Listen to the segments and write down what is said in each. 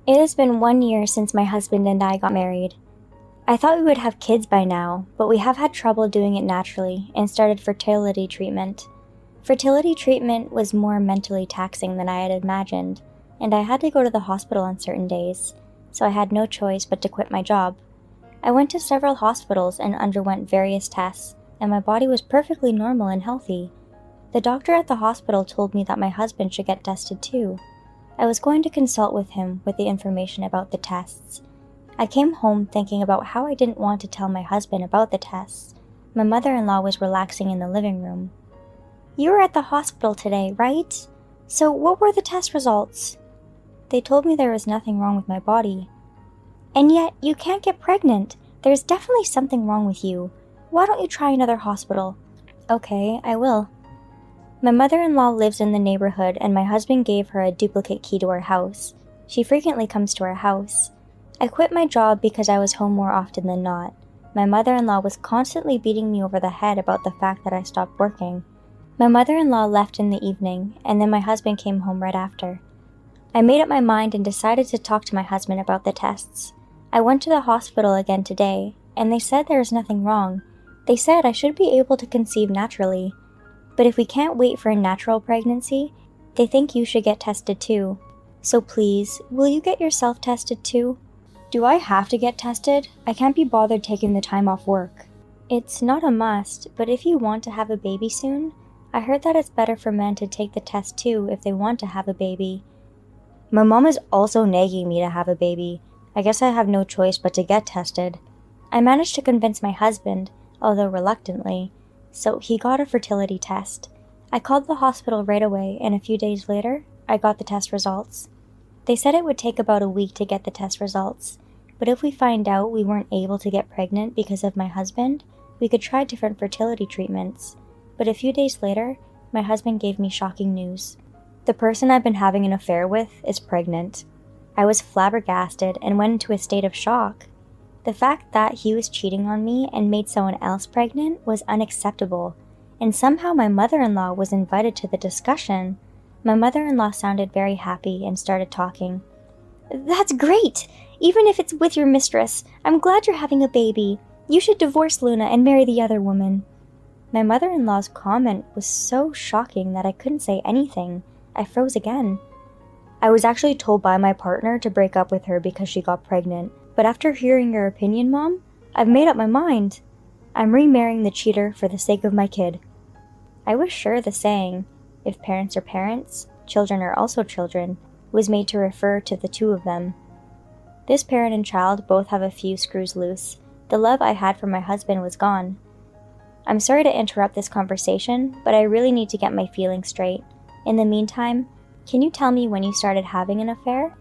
It has been 1 year since my husband and I got married. I thought we would have kids by now, but we have had trouble doing it naturally and started fertility treatment. Fertility treatment was more mentally taxing than I had imagined, and I had to go to the hospital on certain days, so I had no choice but to quit my job. I went to several hospitals and underwent various tests, and my body was perfectly normal and healthy. The doctor at the hospital told me that my husband should get tested too. I was going to consult with him with the information about the tests. I came home thinking about how I didn't want to tell my husband about the tests. My mother-in-law was relaxing in the living room. "You were at the hospital today, right? So what were the test results?" "They told me there was nothing wrong with my body." "And yet, you can't get pregnant. There's definitely something wrong with you. Why don't you try another hospital?" "Okay, I will." My mother-in-law lives in the neighborhood and my husband gave her a duplicate key to our house. She frequently comes to our house. I quit my job because I was home more often than not. My mother-in-law was constantly beating me over the head about the fact that I stopped working. My mother-in-law left in the evening, and then my husband came home right after. I made up my mind and decided to talk to my husband about the tests. I went to the hospital again today, and they said there is nothing wrong. They said I should be able to conceive naturally. But if we can't wait for a natural pregnancy, they think you should get tested too. So please, will you get yourself tested too? "Do I have to get tested? I can't be bothered taking the time off work." "It's not a must, but if you want to have a baby soon, I heard that it's better for men to take the test too if they want to have a baby." My mom is also nagging me to have a baby. I guess I have no choice but to get tested. I managed to convince my husband, although reluctantly, so he got a fertility test. I called the hospital right away, and a few days later, I got the test results. They said it would take about a week to get the test results, but if we find out we weren't able to get pregnant because of my husband, we could try different fertility treatments. But a few days later, my husband gave me shocking news. The person I've been having an affair with is pregnant. I was flabbergasted and went into a state of shock. The fact that he was cheating on me and made someone else pregnant was unacceptable, and somehow my mother-in-law was invited to the discussion. My mother-in-law sounded very happy and started talking. "That's great! Even if it's with your mistress, I'm glad you're having a baby. You should divorce Luna and marry the other woman." My mother-in-law's comment was so shocking that I couldn't say anything. I froze again. "I was actually told by my partner to break up with her because she got pregnant. But after hearing your opinion, Mom, I've made up my mind. I'm remarrying the cheater for the sake of my kid." I was sure the saying, "if parents are parents, children are also children," was made to refer to the two of them. This parent and child both have a few screws loose. The love I had for my husband was gone. I'm sorry to interrupt this conversation, but I really need to get my feelings straight. In the meantime, can you tell me when you started having an affair?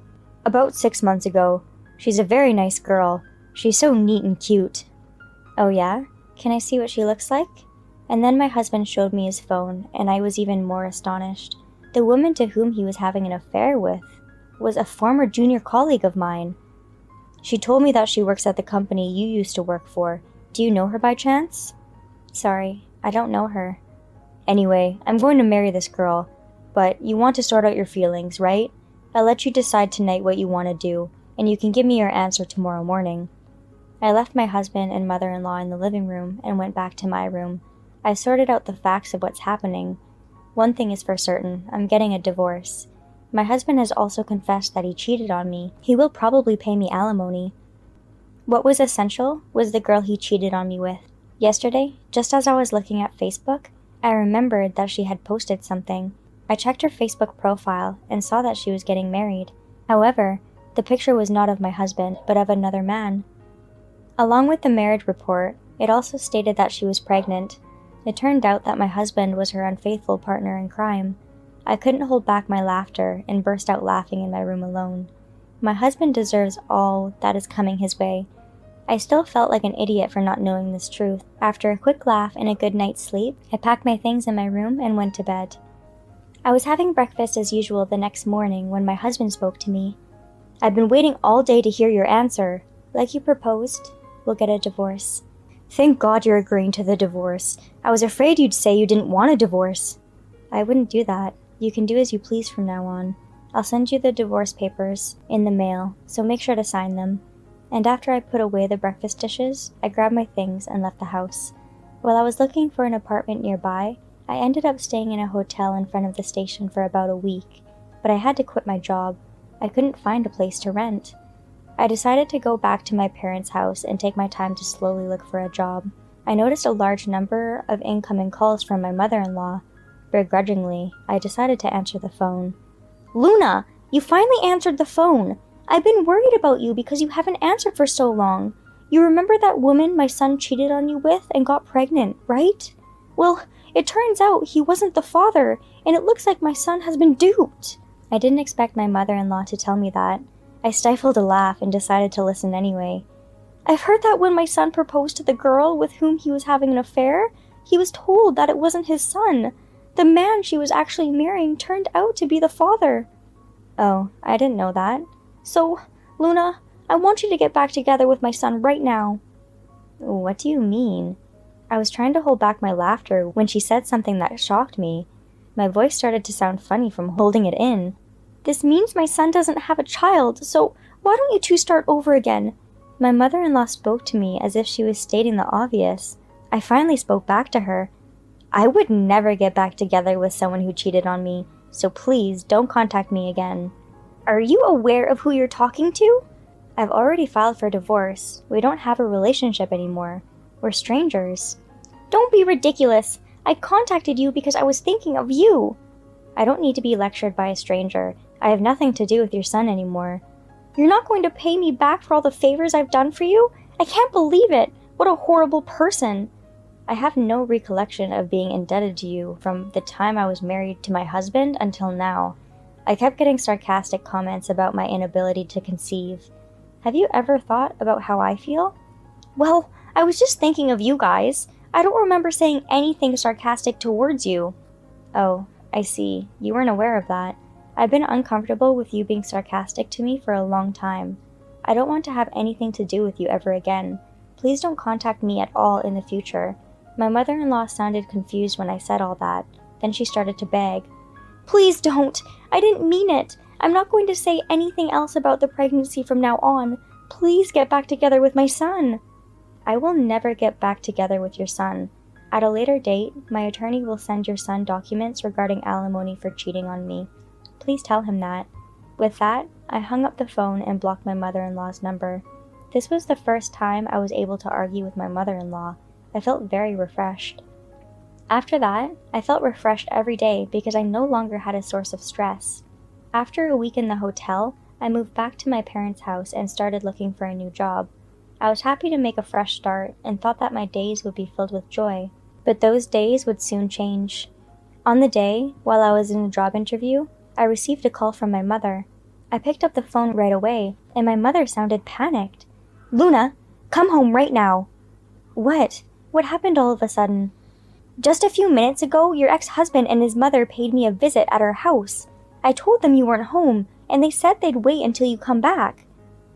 "About 6 months ago. She's a very nice girl. She's so neat and cute." "Oh yeah? Can I see what she looks like?" And then my husband showed me his phone, and I was even more astonished. The woman to whom he was having an affair with was a former junior colleague of mine. "She told me that she works at the company you used to work for. Do you know her by chance?" "Sorry, I don't know her." "Anyway, I'm going to marry this girl, but you want to sort out your feelings, right? I'll let you decide tonight what you want to do, and you can give me your answer tomorrow morning." I left my husband and mother-in-law in the living room and went back to my room. I sorted out the facts of what's happening. One thing is for certain, I'm getting a divorce. My husband has also confessed that he cheated on me. He will probably pay me alimony. What was essential was the girl he cheated on me with. Yesterday, just as I was looking at Facebook, I remembered that she had posted something. I checked her Facebook profile and saw that she was getting married. However, the picture was not of my husband, but of another man. Along with the marriage report, it also stated that she was pregnant. It turned out that my husband was her unfaithful partner in crime. I couldn't hold back my laughter and burst out laughing in my room alone. My husband deserves all that is coming his way. I still felt like an idiot for not knowing this truth. After a quick laugh and a good night's sleep, I packed my things in my room and went to bed. I was having breakfast as usual the next morning when my husband spoke to me. "I've been waiting all day to hear your answer. Like you proposed, we'll get a divorce." "Thank God you're agreeing to the divorce. I was afraid you'd say you didn't want a divorce." "I wouldn't do that. You can do as you please from now on." I'll send you the divorce papers in the mail, so make sure to sign them." And after I put away the breakfast dishes, I grabbed my things and left the house. While I was looking for an apartment nearby, I ended up staying in a hotel in front of the station for about a week, but I had to quit my job. I couldn't find a place to rent. I decided to go back to my parents' house and take my time to slowly look for a job. I noticed a large number of incoming calls from my mother-in-law. Begrudgingly, I decided to answer the phone. "Luna, you finally answered the phone! I've been worried about you because you haven't answered for so long. You remember that woman my son cheated on you with and got pregnant, right? Well, it turns out he wasn't the father, and it looks like my son has been duped." I didn't expect my mother-in-law to tell me that. I stifled a laugh and decided to listen anyway. "I've heard that when my son proposed to the girl with whom he was having an affair, he was told that it wasn't his son. The man she was actually marrying turned out to be the father." "Oh, I didn't know that. So, Luna, I want you to get back together with my son right now." "What do you mean?" I was trying to hold back my laughter when she said something that shocked me. My voice started to sound funny from holding it in. "This means my son doesn't have a child, so why don't you two start over again?" My mother-in-law spoke to me as if she was stating the obvious. I finally spoke back to her. "I would never get back together with someone who cheated on me, so please don't contact me again." "Are you aware of who you're talking to?" "I've already filed for divorce. We don't have a relationship anymore. We're strangers." "Don't be ridiculous. I contacted you because I was thinking of you." "I don't need to be lectured by a stranger. I have nothing to do with your son anymore." "You're not going to pay me back for all the favors I've done for you? I can't believe it. What a horrible person." "I have no recollection of being indebted to you from the time I was married to my husband until now." I kept getting sarcastic comments about my inability to conceive. "Have you ever thought about how I feel?" "Well, I was just thinking of you guys. I don't remember saying anything sarcastic towards you." "Oh, I see. You weren't aware of that. I've been uncomfortable with you being sarcastic to me for a long time. I don't want to have anything to do with you ever again. Please don't contact me at all in the future." My mother-in-law sounded confused when I said all that. Then she started to beg. "Please don't. I didn't mean it. I'm not going to say anything else about the pregnancy from now on. Please get back together with my son." "I will never get back together with your son. At a later date, my attorney will send your son documents regarding alimony for cheating on me. Please tell him that." With that, I hung up the phone and blocked my mother-in-law's number. This was the first time I was able to argue with my mother-in-law. I felt very refreshed. After that, I felt refreshed every day because I no longer had a source of stress. After a week in the hotel, I moved back to my parents' house and started looking for a new job. I was happy to make a fresh start and thought that my days would be filled with joy. But those days would soon change. On the day, while I was in a job interview, I received a call from my mother. I picked up the phone right away, and my mother sounded panicked. "Luna, come home right now." "What? What happened all of a sudden?" "Just a few minutes ago, your ex-husband and his mother paid me a visit at our house. I told them you weren't home, and they said they'd wait until you come back.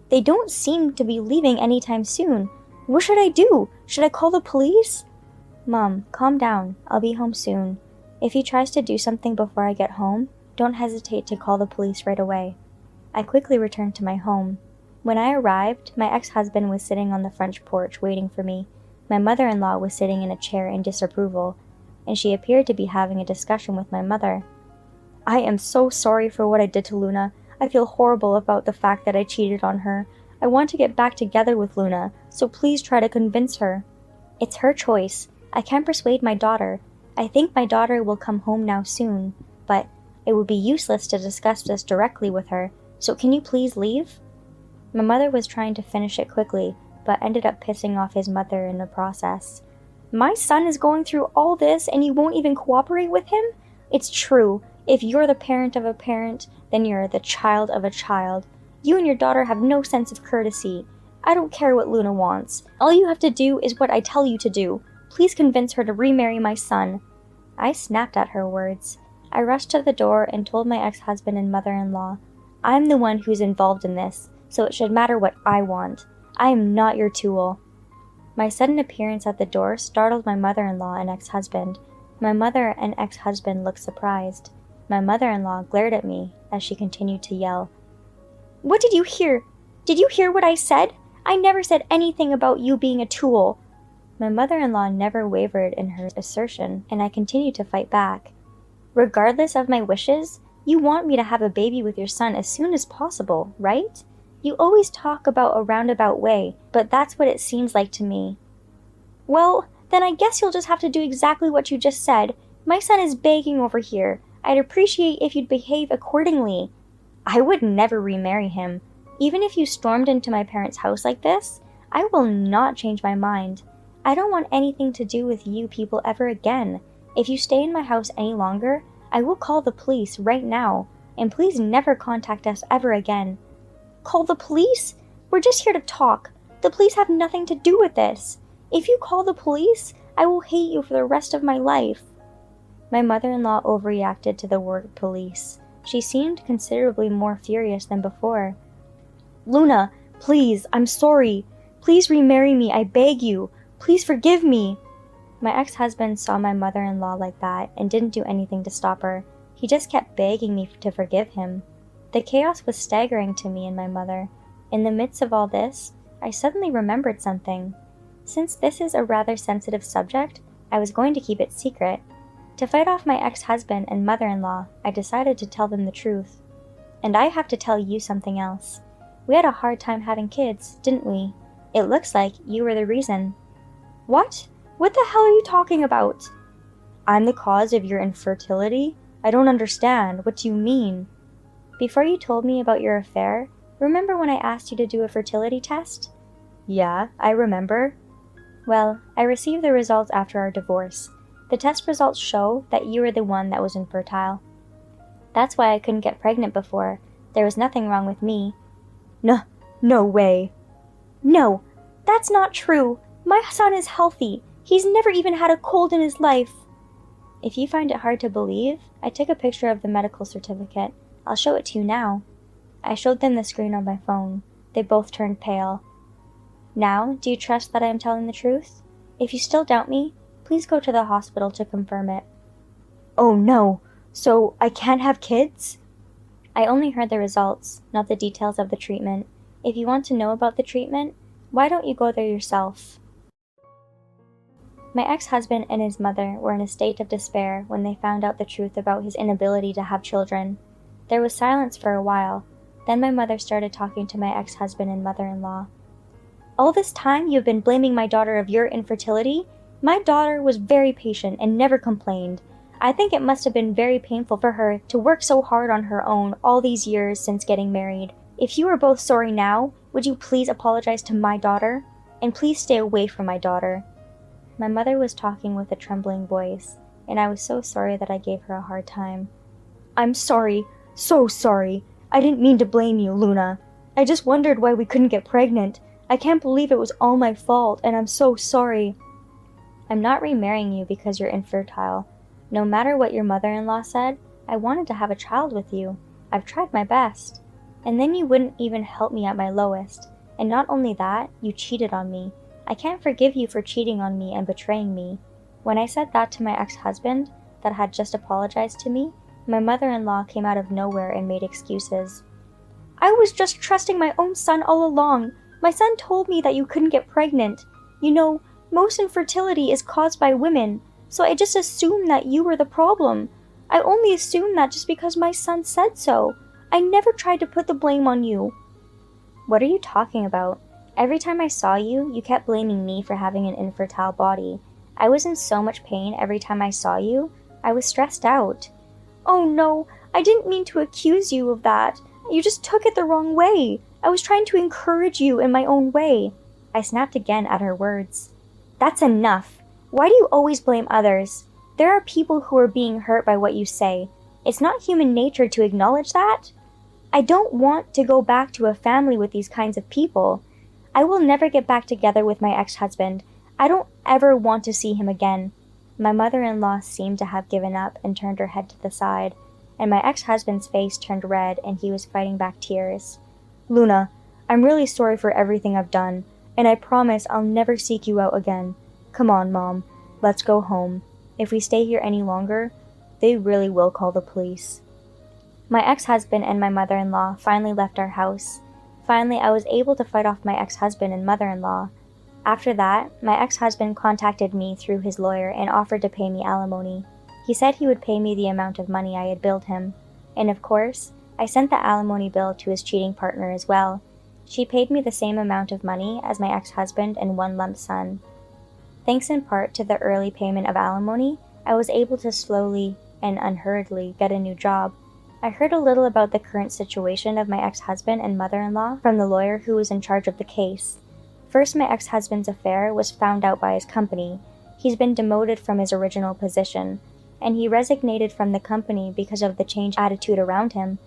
They don't seem to be leaving anytime soon. What should I do? Should I call the police?" "Mom, calm down. I'll be home soon. If he tries to do something before I get home, don't hesitate to call the police right away." I quickly returned to my home. When I arrived, my ex-husband was sitting on the front porch waiting for me. My mother-in-law was sitting in a chair in disapproval, and she appeared to be having a discussion with my mother. "I am so sorry for what I did to Luna. I feel horrible about the fact that I cheated on her. I want to get back together with Luna, so please try to convince her." "It's her choice. I can't persuade my daughter. I think my daughter will come home now soon, but it would be useless to discuss this directly with her, so can you please leave?" My mother was trying to finish it quickly, but ended up pissing off his mother in the process. "My son is going through all this and you won't even cooperate with him? It's true. If you're the parent of a parent, then you're the child of a child. You and your daughter have no sense of courtesy. I don't care what Luna wants. All you have to do is what I tell you to do. Please convince her to remarry my son." I snapped at her words. I rushed to the door and told my ex-husband and mother-in-law, "I'm the one who's involved in this, so it should matter what I want. I am not your tool." My sudden appearance at the door startled my mother-in-law and ex-husband. My mother and ex-husband looked surprised. My mother-in-law glared at me as she continued to yell. "What did you hear? Did you hear what I said? I never said anything about you being a tool." My mother-in-law never wavered in her assertion, and I continued to fight back. "Regardless of my wishes, you want me to have a baby with your son as soon as possible, right? You always talk about a roundabout way, but that's what it seems like to me." "Well, then I guess you'll just have to do exactly what you just said. My son is begging over here. I'd appreciate if you'd behave accordingly." "I would never remarry him. Even if you stormed into my parents' house like this, I will not change my mind. I don't want anything to do with you people ever again. If you stay in my house any longer, I will call the police right now, and please never contact us ever again." "Call the police? We're just here to talk. The police have nothing to do with this. If you call the police, I will hate you for the rest of my life." My mother-in-law overreacted to the word police. She seemed considerably more furious than before. "Luna, please, I'm sorry. Please remarry me, I beg you. Please forgive me." My ex-husband saw my mother-in-law like that and didn't do anything to stop her. He just kept begging me to forgive him. The chaos was staggering to me and my mother. In the midst of all this, I suddenly remembered something. Since this is a rather sensitive subject, I was going to keep it secret. To fight off my ex-husband and mother-in-law, I decided to tell them the truth. And I have to tell you something else. We had a hard time having kids, didn't we? It looks like you were the reason. "What? What the hell are you talking about?" "I'm the cause of your infertility? I don't understand. What do you mean?" "Before you told me about your affair, remember when I asked you to do a fertility test?" "Yeah, I remember." "Well, I received the results after our divorce. The test results show that you were the one that was infertile. That's why I couldn't get pregnant before. There was nothing wrong with me." No way." "No, that's not true. My son is healthy. He's never even had a cold in his life." If you find it hard to believe, I took a picture of the medical certificate. I'll show it to you now. I showed them the screen on my phone. They both turned pale. "Now, do you trust that I am telling the truth? If you still doubt me, please go to the hospital to confirm it." "Oh no, so I can't have kids?" "I only heard the results, not the details of the treatment. If you want to know about the treatment, why don't you go there yourself?" My ex-husband and his mother were in a state of despair when they found out the truth about his inability to have children. There was silence for a while. Then my mother started talking to my ex-husband and mother-in-law. "All this time you've been blaming my daughter of your infertility? My daughter was very patient and never complained. I think it must have been very painful for her to work so hard on her own all these years since getting married. If you are both sorry now, would you please apologize to my daughter? And please stay away from my daughter." My mother was talking with a trembling voice, and I was so sorry that I gave her a hard time. "I'm sorry, so sorry. I didn't mean to blame you, Luna. I just wondered why we couldn't get pregnant. I can't believe it was all my fault, and I'm so sorry." "I'm not remarrying you because you're infertile. No matter what your mother-in-law said, I wanted to have a child with you. I've tried my best. And then you wouldn't even help me at my lowest. And not only that, you cheated on me. I can't forgive you for cheating on me and betraying me." When I said that to my ex-husband, that had just apologized to me, my mother-in-law came out of nowhere and made excuses. "I was just trusting my own son all along. My son told me that you couldn't get pregnant. You know, most infertility is caused by women, so I just assumed that you were the problem. I only assumed that just because my son said so. I never tried to put the blame on you." "What are you talking about? Every time I saw you, you kept blaming me for having an infertile body. I was in so much pain every time I saw you. I was stressed out." "Oh no, I didn't mean to accuse you of that. You just took it the wrong way. I was trying to encourage you in my own way." I snapped again at her words. "That's enough. Why do you always blame others? There are people who are being hurt by what you say. It's not human nature to acknowledge that. I don't want to go back to a family with these kinds of people. I will never get back together with my ex-husband. I don't ever want to see him again." My mother-in-law seemed to have given up and turned her head to the side, and my ex-husband's face turned red and he was fighting back tears. "Luna, I'm really sorry for everything I've done, and I promise I'll never seek you out again. Come on, Mom. Let's go home. If we stay here any longer, they really will call the police. My ex-husband and my mother-in-law finally left our house. Finally, I was able to fight off my ex-husband and mother-in-law. After that, my ex-husband contacted me through his lawyer and offered to pay me alimony. He said he would pay me the amount of money I had billed him. And of course, I sent the alimony bill to his cheating partner as well. She paid me the same amount of money as my ex-husband and one lump sum. Thanks in part to the early payment of alimony, I was able to slowly and unhurriedly get a new job. I heard a little about the current situation of my ex-husband and mother-in-law from the lawyer who was in charge of the case. First, my ex-husband's affair was found out by his company. He's been demoted from his original position, and he resignated from the company because of the changed attitude around him.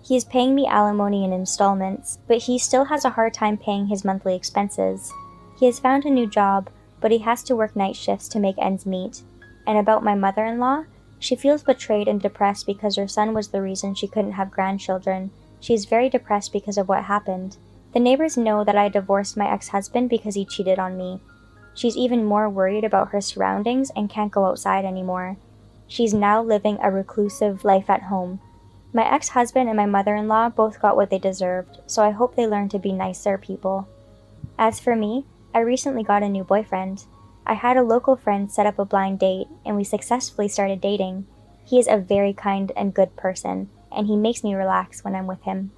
He is paying me alimony in installments, but he still has a hard time paying his monthly expenses. He has found a new job, but he has to work night shifts to make ends meet. And about my mother-in-law, she feels betrayed and depressed because her son was the reason she couldn't have grandchildren. She is very depressed because of what happened. The neighbors know that I divorced my ex-husband because he cheated on me. She's even more worried about her surroundings and can't go outside anymore. She's now living a reclusive life at home. My ex-husband and my mother-in-law both got what they deserved, so I hope they learn to be nicer people. As for me, I recently got a new boyfriend. I had a local friend set up a blind date, and we successfully started dating. He is a very kind and good person, and he makes me relax when I'm with him.